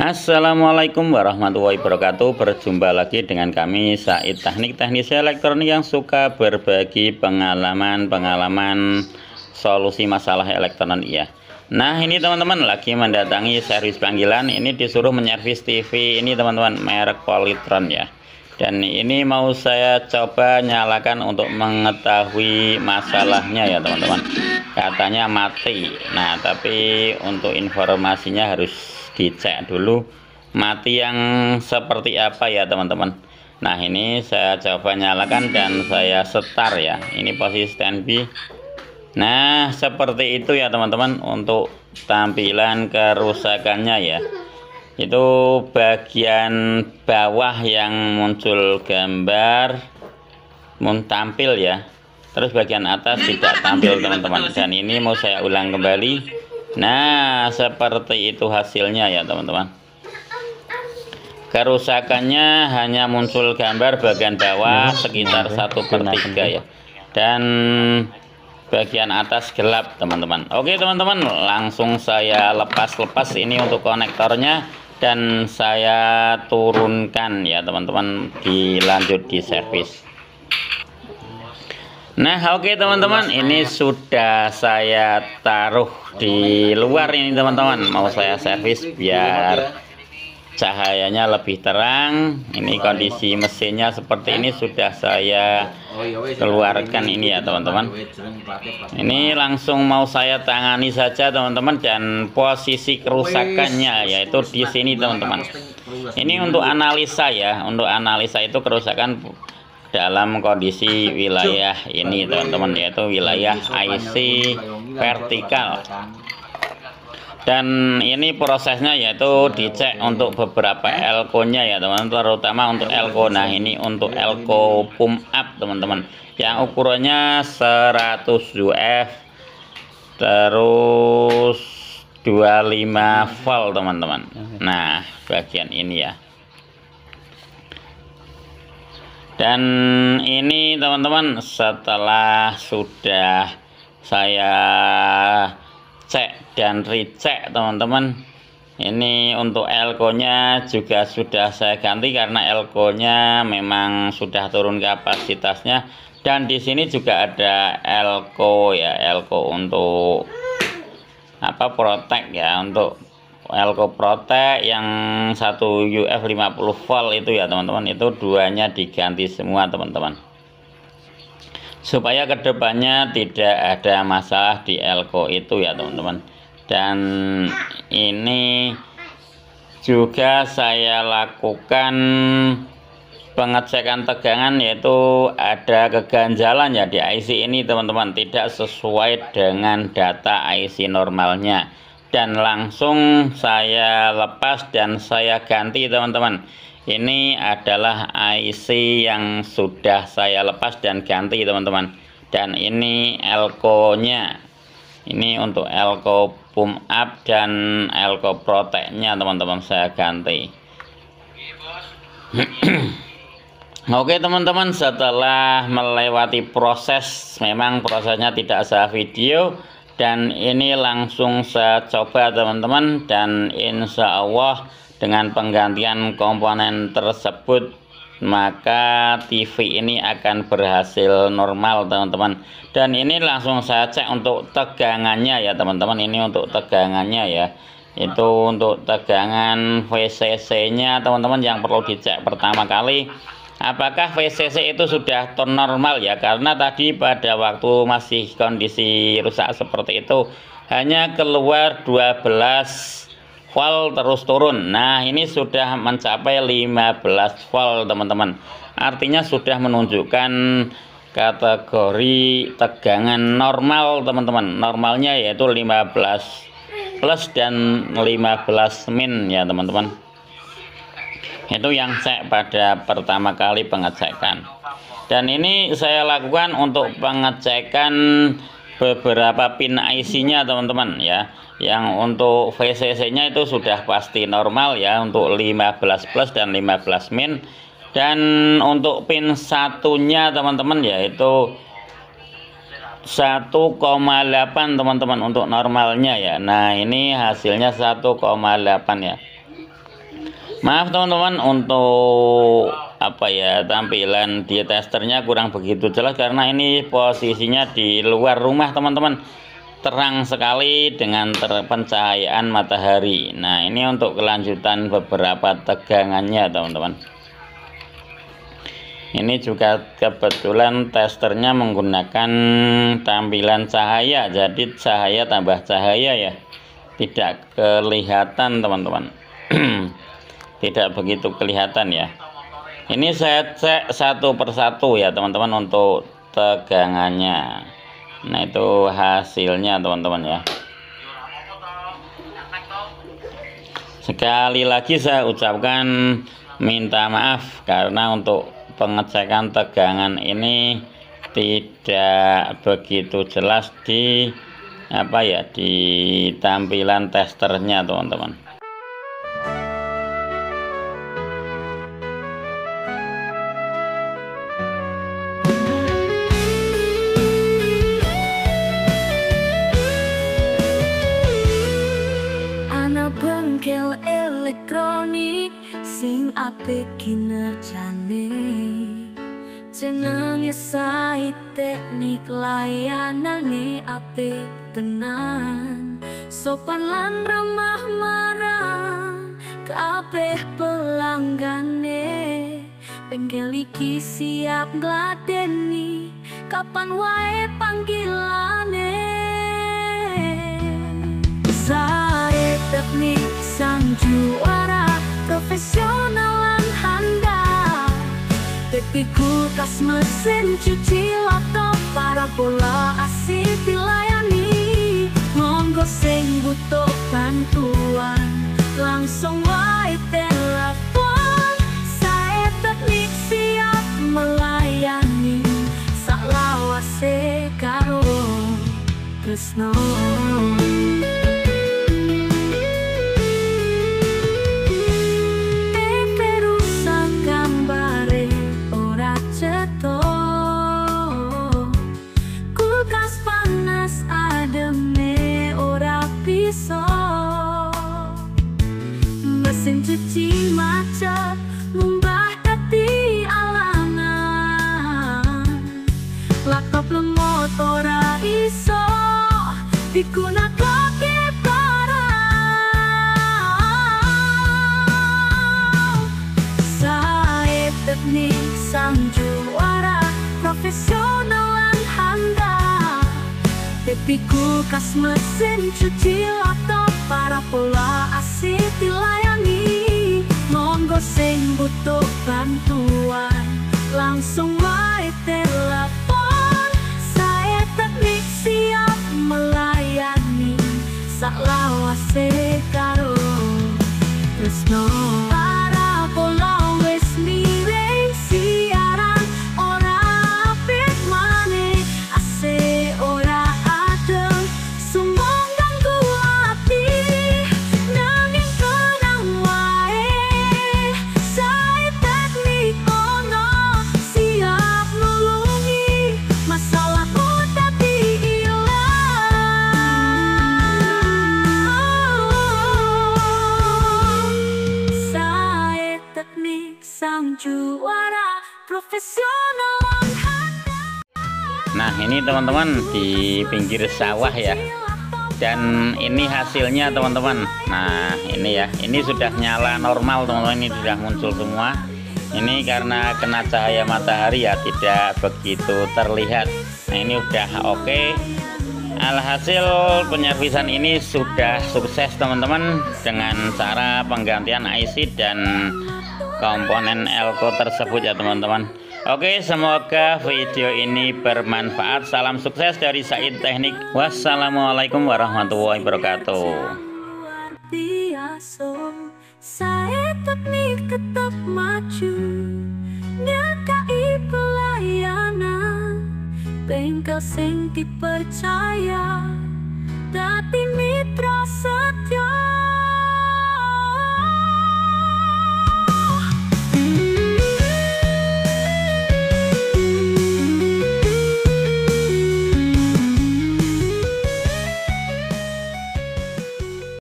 Assalamualaikum warahmatullahi wabarakatuh. Berjumpa lagi dengan kami Said Teknik Elektronik yang suka berbagi pengalaman solusi masalah elektronik ya. Nah ini teman-teman lagi mendatangi servis panggilan. Ini disuruh menyervis TV ini teman-teman, merek Polytron ya. Dan ini mau saya coba nyalakan untuk mengetahui masalahnya ya teman-teman. Katanya mati. Nah tapi untuk informasinya harus dicek dulu mati yang seperti apa ya teman-teman. Nah ini saya coba nyalakan dan saya setar ya, ini posisi standby. Nah seperti itu ya teman-teman untuk tampilan kerusakannya ya. Itu bagian bawah yang muncul gambar tampil ya, terus bagian atas tidak tampil teman-teman. Dan ini mau saya ulang kembali. Nah seperti itu hasilnya ya teman-teman. Kerusakannya hanya muncul gambar bagian bawah sekitar 1/3 ya, dan bagian atas gelap teman-teman. Oke teman-teman, langsung saya lepas ini untuk konektornya dan saya turunkan ya teman-teman, dilanjut di servis. Nah oke teman-teman, ini sudah saya taruh di luar ini teman-teman, mau saya servis biar cahayanya lebih terang. Ini kondisi mesinnya seperti ini, sudah saya keluarkan ini ya teman-teman. Ini langsung mau saya tangani saja teman-teman, dan posisi kerusakannya yaitu di sini teman-teman. Ini untuk analisa ya, untuk analisa itu kerusakan dalam kondisi wilayah ini teman-teman, yaitu wilayah IC vertikal. Dan ini prosesnya yaitu dicek untuk beberapa elko nya ya teman-teman, terutama untuk elko. Nah ini untuk elko pump up teman-teman, yang ukurannya 100 UF terus 25 volt teman-teman. Nah bagian ini ya. Dan ini teman-teman, setelah sudah saya cek dan recheck teman-teman, ini untuk elko nya juga sudah saya ganti karena elko nya memang sudah turun kapasitasnya. Dan di sini juga ada elko ya, elko untuk apa, protect ya, untuk elko protect yang 1 UF 50 volt itu ya teman-teman, itu duanya diganti semua teman-teman, supaya kedepannya tidak ada masalah di elko itu ya teman-teman. Dan ini juga saya lakukan pengecekan tegangan, yaitu ada keganjalan ya di IC ini teman-teman, tidak sesuai dengan data IC normalnya. Dan langsung saya lepas dan saya ganti teman-teman. Ini adalah IC yang sudah saya lepas dan ganti teman-teman. Dan ini elko nya, ini untuk elko pump up dan elko protect nya teman-teman, saya ganti. Oke teman-teman, setelah melewati proses, memang prosesnya tidak saya video, dan ini langsung saya coba teman-teman, dan insya Allah dengan penggantian komponen tersebut maka TV ini akan berhasil normal teman-teman. Dan ini langsung saya cek untuk tegangannya ya teman-teman. Ini untuk tegangannya ya, itu untuk tegangan VCC nya teman-teman yang perlu dicek pertama kali, apakah VCC itu sudah turn normal ya, karena tadi pada waktu masih kondisi rusak seperti itu hanya keluar 12 volt terus turun. Nah ini sudah mencapai 15 volt teman-teman, artinya sudah menunjukkan kategori tegangan normal teman-teman. Normalnya yaitu 15 plus dan 15 min ya teman-teman. Itu yang cek pada pertama kali pengecekan. Dan ini saya lakukan untuk pengecekan beberapa pin IC nya teman-teman ya. Yang untuk VCC nya itu sudah pasti normal ya, untuk 15 plus dan 15 min. Dan untuk pin satunya teman-teman yaitu 1,8 teman-teman untuk normalnya ya. Nah ini hasilnya 1,8 ya. Maaf teman-teman, untuk apa ya, tampilan di testernya kurang begitu jelas karena ini posisinya di luar rumah teman-teman, terang sekali dengan pencahayaan matahari. Nah, ini untuk kelanjutan beberapa tegangannya teman-teman. Ini juga kebetulan testernya menggunakan tampilan cahaya, jadi cahaya tambah cahaya ya, tidak kelihatan teman-teman. Tidak begitu kelihatan ya. Ini saya cek satu persatu ya teman-teman untuk tegangannya. Nah, itu hasilnya teman-teman ya. Sekali lagi saya ucapkan minta maaf karena untuk pengecekan tegangan ini tidak begitu jelas di apa ya, di tampilan testernya teman-teman. Bengkel elektronik sing apik kinerjane, jenenge Said Teknik, layanane apik tenan, sopan lan ramah marang kabeh pelanggane. Bengkel iki siap ngladeni kapan wae panggilane. Said Teknik sang juara, profesional lan handal. TV kulkas, mesin cuci, laptop, parabola, AC dilayani. Monggo sing butuh bantuan langsung wae telepon. Said Teknik siap melayani, saklawase karo tresno. Mesin cuci macet mumbah dadi alangan, laptop lemot ora iso digunakake barang. Said Teknik sang juara, profesional lan handal. TV kulkas, mesin cuci, laptop, parabola, AC dilayani. Monggo sing butuh bantuan langsung wae telepon. Said Teknik siap melayani, saklawase karo tresno. Parabola wis miring siaran ora apik maneh, AC ora adem sumbang ganggu ati. Nanging tenang wae, Said Teknik ono siap nulungi, masalahmu dadi ilang. Said Teknik sang juara, profesional lan handal. Nah, ini teman-teman di pinggir sawah ya, dan ini hasilnya teman-teman. Nah, ini ya, ini sudah nyala normal teman-teman, ini sudah muncul semua. Ini karena kena cahaya matahari ya, tidak begitu terlihat. Nah, ini udah oke. Alhasil penyervisan ini sudah sukses teman-teman, dengan cara penggantian IC dan komponen elko tersebut ya teman-teman. Oke, semoga video ini bermanfaat. Salam sukses dari Said Teknik. Wassalamualaikum warahmatullahi wabarakatuh. Luar biasa, Said Teknik tetap maju, nyakai pelayanan, bengkel sing dipercaya.